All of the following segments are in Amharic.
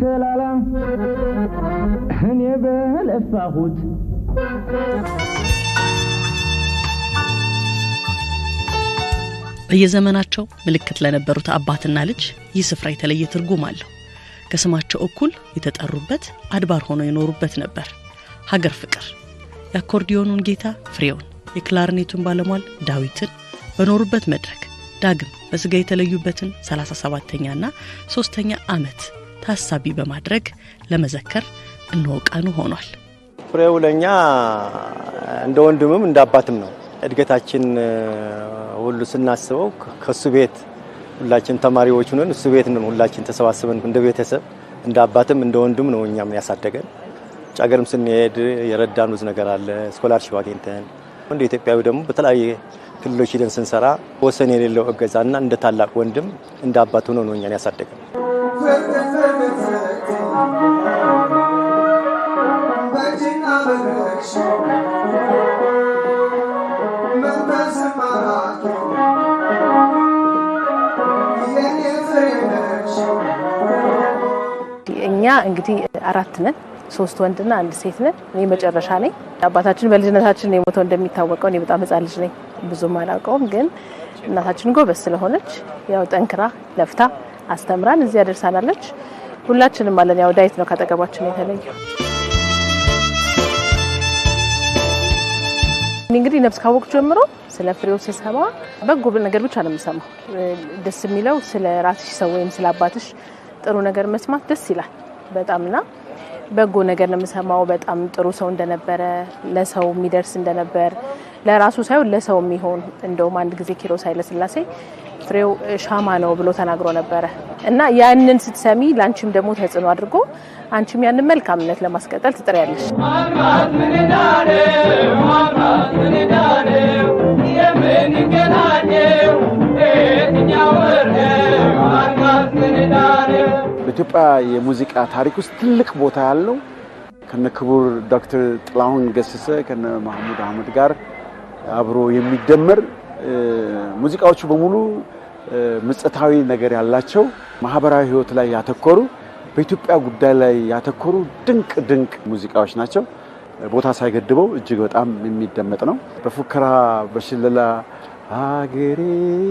ተላላ እኔ በለፋሁት በየዘመናቸው ምልክት ለነበሩት አባትና ልጅ ይህ ስፍራ የተለየ ትርጉም አለው። ከስማቸው እኩል የተጠሩበት አድባር ሆነው የኖሩበት ነበር። ሀገር ፍቅር የአኮርዲዮኑን ጌታ ፍሬውን የክላርኔቱን ባለሟል ዳዊትን በኖሩበት መድረክ ዳግም በስጋ የተለዩበትን 37ኛና 3ኛ ዓመት ታሳቢ በማድረግ ለመዘከር እንወቀኑ ሆኗል። ፍሬው ለኛ እንደ ወንድምም እንደ አባትም ነው። እድገታችን ሁሉ ስናስበው ከሱ ቤት ሁላችን ተማሪዎች ሆነን እሱ ቤት ነው ሁላችን ተሰባስበን እንደ ቤተሰብ እንደ አባትም እንደ ወንድም ነው እኛም ያሳደገን። ጫገርም ስንሄድ የረዳኑት ነገር አለ። ስኮላርሺፕ አግኝተን እንደ ኢትዮጵያዊ ደግሞ በተለያየ ክልሎች ሄደን ስንሰራ ወሰን የሌለው እገዛና እንደ ታላቅ ወንድም እንደ አባት ሆኖ ነው እኛን ያሳደገን። እኛ እንግዲህ 4 ነን፣ 3 ወንድና 1 ሴት ነን። እኔ መጨረሻ ነኝ። አባታችን በልጅነታችን የሞተው እንደሚታወቀው እኔ በጣም ህፃን ልጅ ነኝ፣ ብዙም አላውቀውም። ግን እናታችን ጎበዝ ስለሆነች ያው ጠንክራ ለፍታ አስተምራን እዚህ ያደርሳናለች። ሁላችንም ማለት ያው ዳዊት ነው ካጠገባችን የተለየው። እንግዲህ ነፍስ ካወቅ ጀምሮ ስለ ፍሬው ሲሰማ በጎ ነገር ብቻ ነው የምሰማው። ደስ የሚለው ስለ ራስሽ ሰው ወይም ስለ አባትሽ ጥሩ ነገር መስማት ደስ ይላል በጣምና በጎ ነገር ነው የምሰማው። በጣም ጥሩ ሰው እንደነበረ፣ ለሰው የሚደርስ እንደነበር፣ ለራሱ ሳይሆን ለሰው የሚሆን እንደውም አንድ ጊዜ ኪሮስ ኃይለ ሥላሴ ፍሬው ሻማ ነው ብሎ ተናግሮ ነበር እና ያንን ስትሰሚ ላንቺም ደግሞ ተጽዕኖ አድርጎ አንቺም ያንን መልካምነት ለማስቀጠል ትጥሪያለሽ። በኢትዮጵያ የሙዚቃ ታሪክ ውስጥ ትልቅ ቦታ ያለው ከነ ክቡር ዶክተር ጥላሁን ገሰሰ ከነ መሐሙድ አህመድ ጋር አብሮ የሚደመር ሙዚቃዎቹ በሙሉ ምጽታዊ ነገር ያላቸው ማህበራዊ ህይወት ላይ ያተኮሩ በኢትዮጵያ ጉዳይ ላይ ያተኮሩ ድንቅ ሙዚቃዎች ናቸው። ቦታ ሳይገድበው እጅግ በጣም የሚደመጥ ነው። በፉከራ በሽለላ ሀገሬ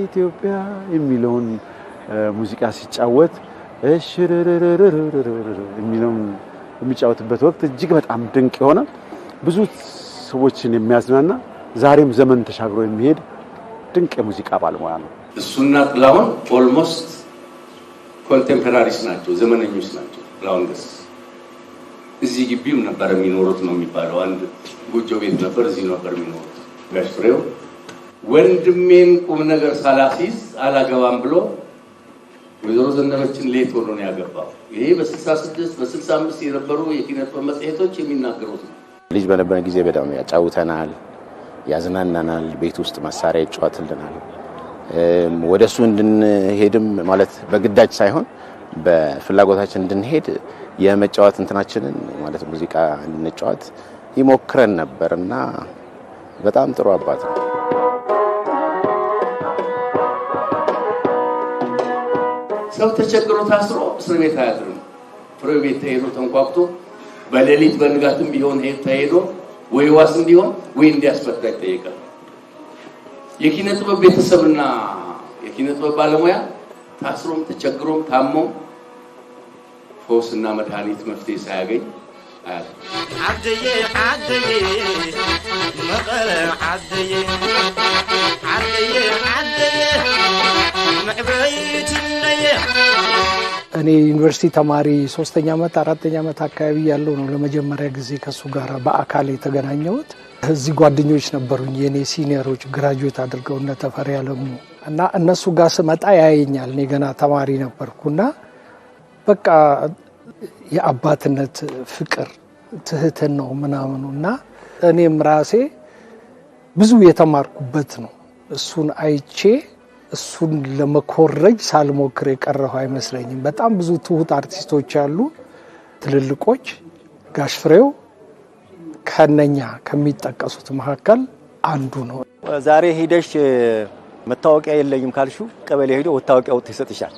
ኢትዮጵያ የሚለውን ሙዚቃ ሲጫወት የሚለውን የሚጫወትበት ወቅት እጅግ በጣም ድንቅ የሆነ ብዙ ሰዎችን የሚያዝናና ዛሬም ዘመን ተሻግሮ የሚሄድ ድንቅ የሙዚቃ ባለሙያ ነው። እሱና ጥላሁን ኦልሞስት ኮንቴምፖራሪስ ናቸው፣ ዘመነኞች ናቸው። ጥላሁን ገሰሰ እዚህ ግቢው ነበር የሚኖሩት ነው የሚባለው። አንድ ጎጆ ቤት ነበር፣ እዚህ ነበር የሚኖሩት። ጋሽ ፍሬው ወንድሜን ቁም ነገር ሳላሲዝ አላገባም ብሎ ወይዘሮ ዘነበችን ሌት ሆኖ ነው ያገባው። ይሄ በ66 በ65 የነበሩ የኪነት መጽሔቶች የሚናገሩት ነው። ልጅ በነበረ ጊዜ በጣም ያጫውተናል፣ ያዝናናናል፣ ቤት ውስጥ መሳሪያ ይጫወትልናል። ወደሱ እንድንሄድም ማለት በግዳጅ ሳይሆን በፍላጎታችን እንድንሄድ የመጫወት እንትናችንን ማለት ሙዚቃ እንድንጫወት ይሞክረን ነበርና በጣም ጥሩ አባት ነው። ሰው ተቸግሮ ታስሮ እስር ቤት አያድርም። ፍሬው ቤት ተሄዶ ተንኳክቶ በሌሊት በንጋትም ቢሆን ተሄዶ ወይ ዋስ እንዲሆን ወይ እንዲያስፈታ ይጠይቃል። የኪነ ጥበብ ቤተሰብና የኪነ ጥበብ ባለሙያ ታስሮም ተቸግሮም ታሞም ፈውስና መድኃኒት መፍትሄ ሳያገኝ عدي مقر عدي معبيت اللي እኔ ዩኒቨርሲቲ ተማሪ 3ኛ ዓመት 4ኛ ዓመት አካባቢ ያለው ነው ለመጀመሪያ ጊዜ ከሱ ጋር በአካል የተገናኘሁት። እዚህ ጓደኞች ነበሩኝ የኔ ሲኒየሮች ግራጁዌት አድርገው እነ ተፈሪ አለሙ እና እነሱ ጋር ስመጣ ያየኛል። እኔ ገና ተማሪ ነበርኩና በቃ የአባትነት ፍቅር ትህትን ነው ምናምኑና እኔም ራሴ ብዙ የተማርኩበት ነው። እሱን አይቼ እሱን ለመኮረጅ ሳልሞክር የቀረሁ አይመስለኝም። በጣም ብዙ ትሁት አርቲስቶች አሉ ትልልቆች። ጋሽ ፍሬው ከነኛ ከሚጠቀሱት መካከል አንዱ ነው። ዛሬ ሄደሽ መታወቂያ የለኝም ካልሹ ቀበሌ ሄዶ መታወቂያ ወጥ ይሰጥሻል።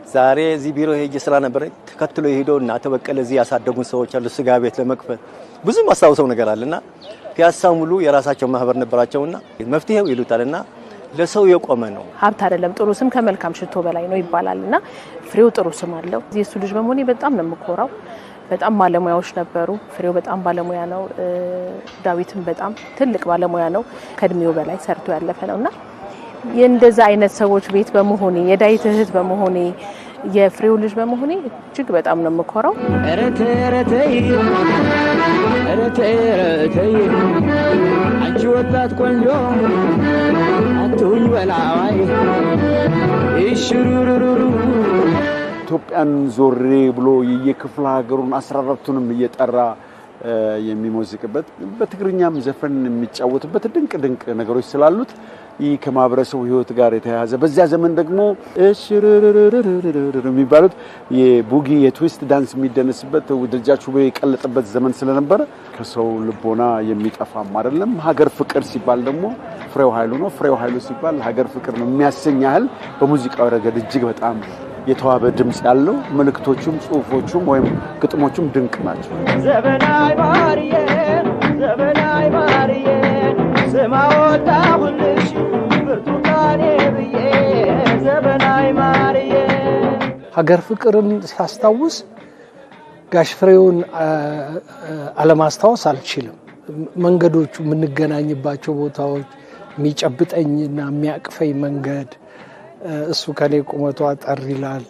ዛሬ እዚህ ቢሮ ሄጄ ስራ ነበር ተከትሎ ይሄደው እና ተበቀለ እዚህ ያሳደጉን ሰዎች አሉ ስጋ ቤት ለመክፈት ብዙ ማስታወሰው ነገር አለና ፒያሳ ሙሉ የራሳቸው ማህበር ነበራቸውና መፍትሄው ይሉታልና ለሰው የቆመ ነው። ሀብት አይደለም ጥሩ ስም ከመልካም ሽቶ በላይ ነው ይባላልና ፍሬው ጥሩ ስም አለው። የሱ ልጅ በመሆኔ በጣም ነው የምኮራው። በጣም ባለሙያዎች ነበሩ። ፍሬው በጣም ባለሙያ ነው። ዳዊትም በጣም ትልቅ ባለሙያ ነው። ከእድሜው በላይ ሰርቶ ያለፈ ነውና የእንደዛ አይነት ሰዎች ቤት በመሆኔ የዳዊት እህት በመሆኔ የፍሬው ልጅ በመሆኔ እጅግ በጣም ነው የምኮራው። አንቺ ወጣት ቆንጆ አትሁኝ በላዋይ እሽሩሩሩ ኢትዮጵያን ዞሬ ብሎ የየክፍለ ሀገሩን 14ቱንም እየጠራ የሚሞዝቅበት በትግርኛም ዘፈን የሚጫወትበት ድንቅ ነገሮች ስላሉት ይህ ከማህበረሰቡ ህይወት ጋር የተያያዘ በዚያ ዘመን ደግሞ የሚባሉት የቡጊ የትዊስት ዳንስ የሚደነስበት ደጃችሁ የቀለጠበት ዘመን ስለነበረ ከሰው ልቦና የሚጠፋም አይደለም። ሀገር ፍቅር ሲባል ደግሞ ፍሬው ኃይሉ ነው። ፍሬው ኃይሉ ሲባል ሀገር ፍቅር ነው የሚያሰኝ ያህል በሙዚቃው ረገድ እጅግ በጣም የተዋበ ድምጽ ያለው መልእክቶቹም ጽሁፎቹም ወይም ግጥሞቹም ድንቅ ናቸው። ዘበናይ ማርዬ ስማወጣ ሁልሽ ብርቱካኔ ብዬ ዘበናይ ማርዬ ሀገር ፍቅርን ሲያስታውስ ጋሽ ፍሬውን አለማስታወስ አልችልም። መንገዶቹ የምንገናኝባቸው ቦታዎች የሚጨብጠኝና የሚያቅፈኝ መንገድ እሱ ከኔ ቁመቷ አጠር ይላል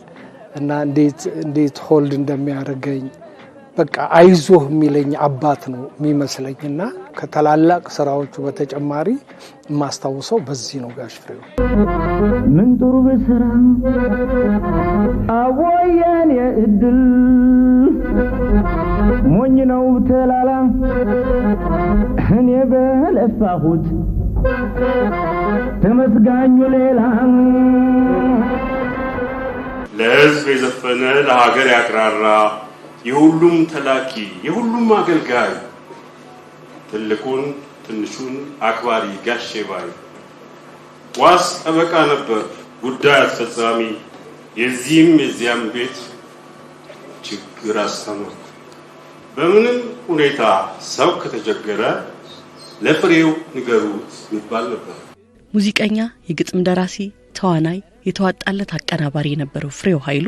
እና እንዴት ሆልድ እንደሚያደርገኝ በቃ አይዞህ የሚለኝ አባት ነው የሚመስለኝና ከተላላቅ ስራዎቹ በተጨማሪ ማስታወሰው በዚህ ነው። ጋሽ ፍሬው ምን ጥሩ በሰራ አወየን የእድል ሞኝ ነው ተላላ እኔ በለፋሁት ተመስጋኙ ሌላ ለሕዝብ የዘፈነ ለሀገር ያቅራራ የሁሉም ተላኪ የሁሉም አገልጋይ ትልቁን ትንሹን አክባሪ ጋሼ ባይ ዋስ ጠበቃ ነበር ጉዳይ አስፈጻሚ የዚህም የዚያም ቤት ችግር አስተማሪ በምንም ሁኔታ ሰው ከተቸገረ ለፍሬው ንገሩት ይባል ነበር። ሙዚቀኛ፣ የግጥም ደራሲ፣ ተዋናይ፣ የተዋጣለት አቀናባሪ የነበረው ፍሬው ኃይሉ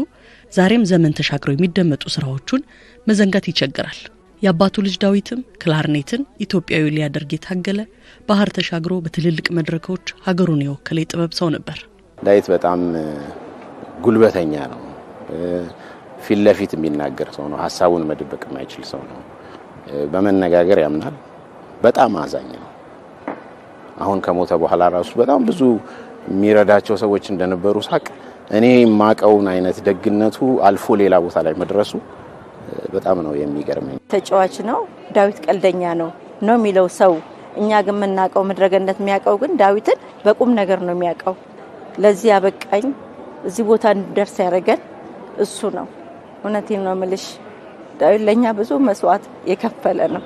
ዛሬም ዘመን ተሻግረው የሚደመጡ ስራዎቹን መዘንጋት ይቸግራል። የአባቱ ልጅ ዳዊትም ክላርኔትን ኢትዮጵያዊ ሊያደርግ የታገለ ባህር ተሻግሮ በትልልቅ መድረኮች ሀገሩን የወከለ ጥበብ ሰው ነበር። ዳዊት በጣም ጉልበተኛ ነው። ፊት ለፊት የሚናገር ሰው ነው። ሐሳቡን መደበቅ የማይችል ሰው ነው። በመነጋገር ያምናል። በጣም አዛኝ ነው። አሁን ከሞተ በኋላ ራሱ በጣም ብዙ የሚረዳቸው ሰዎች እንደነበሩ ሳቅ እኔ ማቀውን አይነት ደግነቱ አልፎ ሌላ ቦታ ላይ መድረሱ በጣም ነው የሚገርመኝ። ተጫዋች ነው ዳዊት፣ ቀልደኛ ነው የሚለው ሰው እኛ ግን የምናውቀው ምድረገነት የሚያውቀው ግን ዳዊትን በቁም ነገር ነው የሚያውቀው። ለዚህ ያበቃኝ እዚህ ቦታ እንድደርስ ያደረገን እሱ ነው። እውነቴን ነው የምልሽ ዳዊት ለኛ ብዙ መስዋዕት የከፈለ ነው።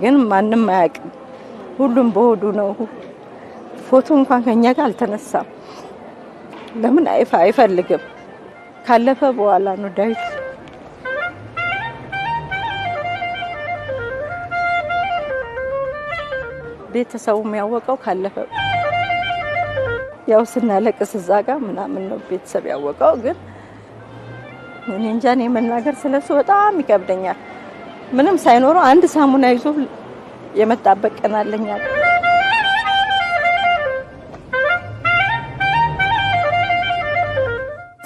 ግን ማንም አያውቅም። ሁሉም በሆዱ ነው። ፎቶ እንኳን ከኛ ጋር አልተነሳም። ለምን አይፈልግም። ካለፈ በኋላ ነው ዳዊት ቤተሰቡ የሚያወቀው ካለፈ ያው ስናለቅስ እዛ ጋር ምናምን ነው ቤተሰብ ያወቀው። ግን እኔ እንጃ እኔ መናገር ስለሱ በጣም ይከብደኛል። ምንም ሳይኖረው አንድ ሳሙና ይዞ የመጣበት ቀን አለኛል።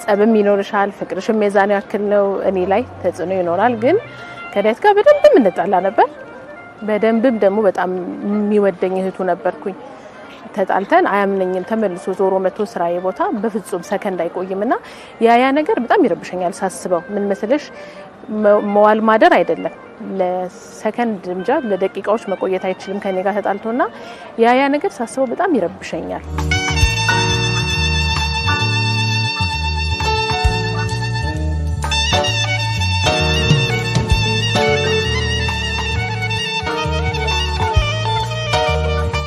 ጸብም ይኖርሻል፣ ፍቅርሽም የዛኔ ያክል ነው። እኔ ላይ ተጽዕኖ ይኖራል። ግን ከዳዊት ጋር በደንብ እንጣላ ነበር። በደንብም ደግሞ በጣም የሚወደኝ እህቱ ነበርኩኝ። ተጣልተን አያምነኝም። ተመልሶ ዞሮ መጥቶ ስራዬ ቦታ በፍጹም ሰከንድ አይቆይምና ያ ነገር በጣም ይረብሸኛል ሳስበው። ምን መስለሽ መዋል ማደር አይደለም ለሰከንድ እንጃ ለደቂቃዎች መቆየት አይችልም ከኔ ጋር ተጣልቶና ያ ነገር ሳስበው በጣም ይረብሸኛል።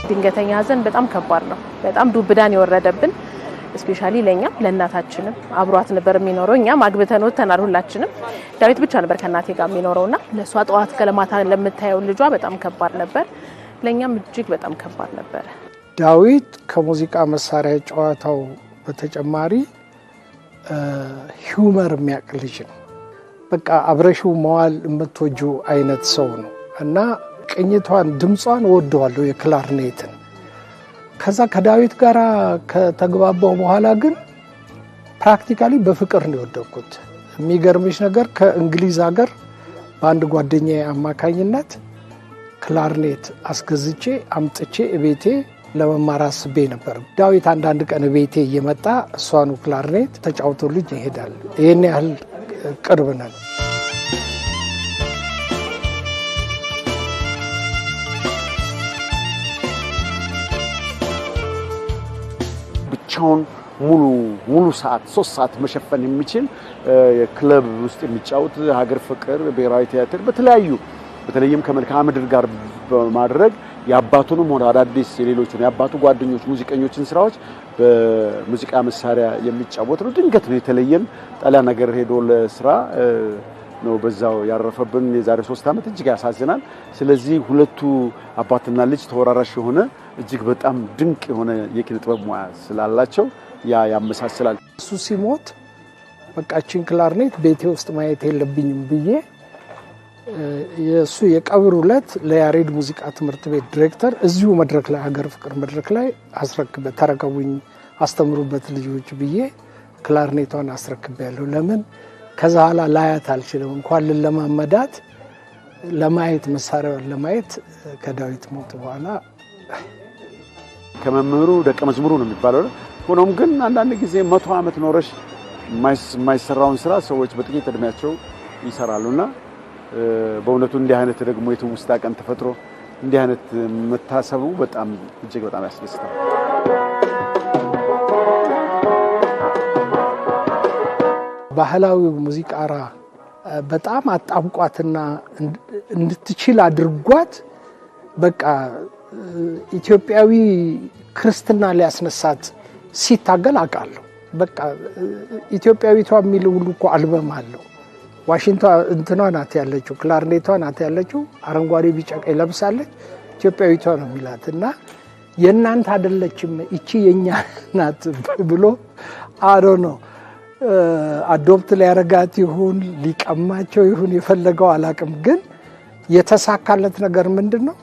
ድንገተኛ ሀዘን በጣም ከባድ ነው። በጣም ዱብዳን የወረደብን ስፔሻሊ ለኛ ለእናታችንም አብሯት ነበር የሚኖረው እኛም አግብተን ወተናል ሁላችንም ዳዊት ብቻ ነበር ከእናቴ ጋር የሚኖረውና ለሷ ጧት ከለማታ ለምታየው ልጇ በጣም ከባድ ነበር ለኛም እጅግ በጣም ከባድ ነበር ዳዊት ከሙዚቃ መሳሪያ ጨዋታው በተጨማሪ ሂውመር የሚያቅልጅ ነው በቃ አብረሽው መዋል የምትወጁ አይነት ሰው ነው እና ቅኝቷን ድምጿን ወደዋለሁ የክላርኔትን ከዛ ከዳዊት ጋር ከተግባባው በኋላ ግን ፕራክቲካሊ በፍቅር ነው የወደኩት የሚገርምሽ ነገር ከእንግሊዝ ሀገር በአንድ ጓደኛዬ አማካኝነት ክላርኔት አስገዝቼ አምጥቼ ቤቴ ለመማር አስቤ ነበር ዳዊት አንዳንድ ቀን ቤቴ እየመጣ እሷኑ ክላርኔት ተጫውቶልኝ ይሄዳል ይሄን ያህል ቅርብ ነን ብቻውን ሙሉ ሰዓት 3 ሰዓት መሸፈን የሚችል የክለብ ውስጥ የሚጫወት ሀገር ፍቅር ብሔራዊ ቲያትር በተለይም ከመልክዓ ምድር ጋር በማድረግ ያባቱንም ሆነ አዳዲስ የሌሎችን ያባቱ ጓደኞች ሙዚቀኞችን ስራዎች በሙዚቃ መሳሪያ የሚጫወት ነው ድንገት ነው የተለየን ጣሊያን ነገር ሄዶ ለስራ ነው በዛው ያረፈብን የዛሬ 3 አመት እጅግ ያሳዝናል ስለዚህ ሁለቱ አባትና ልጅ ተወራራሽ የሆነ እጅግ በጣም ድንቅ የሆነ የኪነ ጥበብ ሙያ ስላላቸው ያመሳስላል እሱ ሲሞት በቃችን ክላርኔት ቤቴ ውስጥ ማየት የለብኝም ብዬ የሱ የቀብር ዕለት ለያሬድ ሙዚቃ ትምህርት ቤት ዳይሬክተር እዚሁ መድረክ ላይ ሀገር ፍቅር መድረክ ላይ አስረክበ ተረከቡኝ አስተምሩበት ልጆች ብዬ ክላርኔቷን አስረክበያለሁ ለምን ከዛላ ላያት አልችልም እንኳን ለማመዳት ለማየት መሳሪያውን ለማየት ከዳዊት ሞት በኋላ ከመምህሩ ደቀ መዝሙሩ ነው የሚባለው ሆኖም ግን አንዳንድ ጊዜ 100 አመት ኖረሽ የማይሰራውን ስራ ሰዎች በጥቂት እድሜያቸው ይሰራሉና በእውነቱ እንዲህ አይነት ደግሞ የትውስታ ቀን ተፈጥሮ እንዲህ አይነት መታሰቡ በጣም እጅግ በጣም ያስደስታል ባህላዊ ሙዚቃራ በጣም አጣብቋትና እንድትችል አድርጓት በቃ ኢትዮጵያዊ ክርስትና ሊያስነሳት ሲታገል አቃለሁ በቃ ኢትዮጵያዊቷ የሚል ሁሉ እኮ አልበም አለው ዋሽንግተን እንትኗ ናት ያለችው ክላርኔቷ ናት ያለችው አረንጓዴ ቢጫ ቀይ ለብሳለች ኢትዮጵያዊቷ ነው የሚላትና የናንተ አይደለችም እቺ የኛ ናት ብሎ አዶ ነው አዶፕት ሊያረጋት ይሁን ሊቀማቸው ይሁን የፈለገው አላቅም ግን የተሳካለት ነገር ምንድነው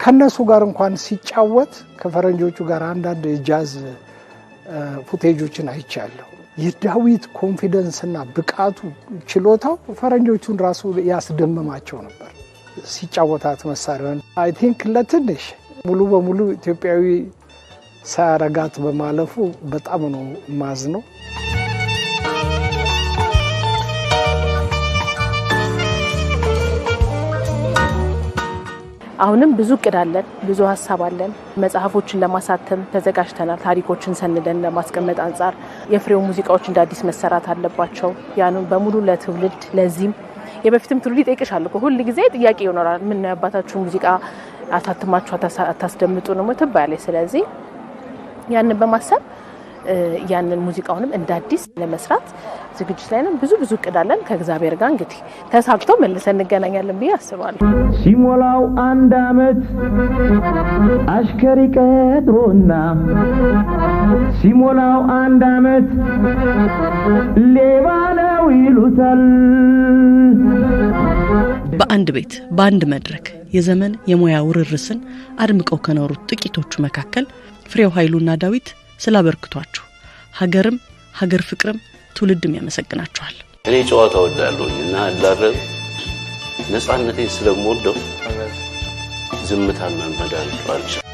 ከነሱ ጋር እንኳን ሲጫወት ከፈረንጆቹ ጋር አንዳንድ የጃዝ ፉቴጆችን አይቻለሁ የዳዊት ኮንፊደንስ እና ብቃቱ ችሎታው ፈረንጆቹን ራሱ ያስደመማቸው ነበር ሲጫወታት መሳሪያውን አይ ቲንክ ለትንሽ ሙሉ በሙሉ ኢትዮጵያዊ ሳያረጋት በማለፉ በጣም ነው ማዝነው አሁንም ብዙ እቅድ አለን ብዙ ሐሳብ አለን መጽሐፎችን ለማሳተም ተዘጋጅተናል ታሪኮችን ሰንደን ለማስቀመጥ አንፃር የፍሬው ሙዚቃዎች እንደ አዲስ መሰራት አለባቸው ያንን በሙሉ ለትውልድ ለዚህም የበፊትም ትውልድ ይጠይቅሻል እኮ ሁሉ ጊዜ ጥያቄ ይኖራል ምን ነው ያባታችሁ ሙዚቃ አሳትማችሁ አታስደምጡ ነው ተባያለች ስለዚህ ያንን በማሰብ ያንን ሙዚቃውንም እንደ አዲስ ለመስራት ዝግጅት ላይ ነን ብዙ እቅድ አለን ከእግዚአብሔር ጋር እንግዲህ ተሳክቶ መልሰን እንገናኛለን ብዬ አስባለሁ ሲሞላው አንድ አመት አሽከሪ ቀጥሮና ሲሞላው አንድ አመት ሌባ ነው ይሉታል በአንድ ቤት በአንድ መድረክ የዘመን የሙያ ውርርስን አድምቀው ከኖሩት ጥቂቶቹ መካከል ፍሬው ኃይሉና ዳዊት ስላበርክቷቸው ሀገር ፍቅርም ትውልድም ያመሰግናቸዋል እኔ ጨዋታ ወዳለሁና አላረም ነፃነቴን ስለምወደው ዝምታን መመዳን አልቻልኩም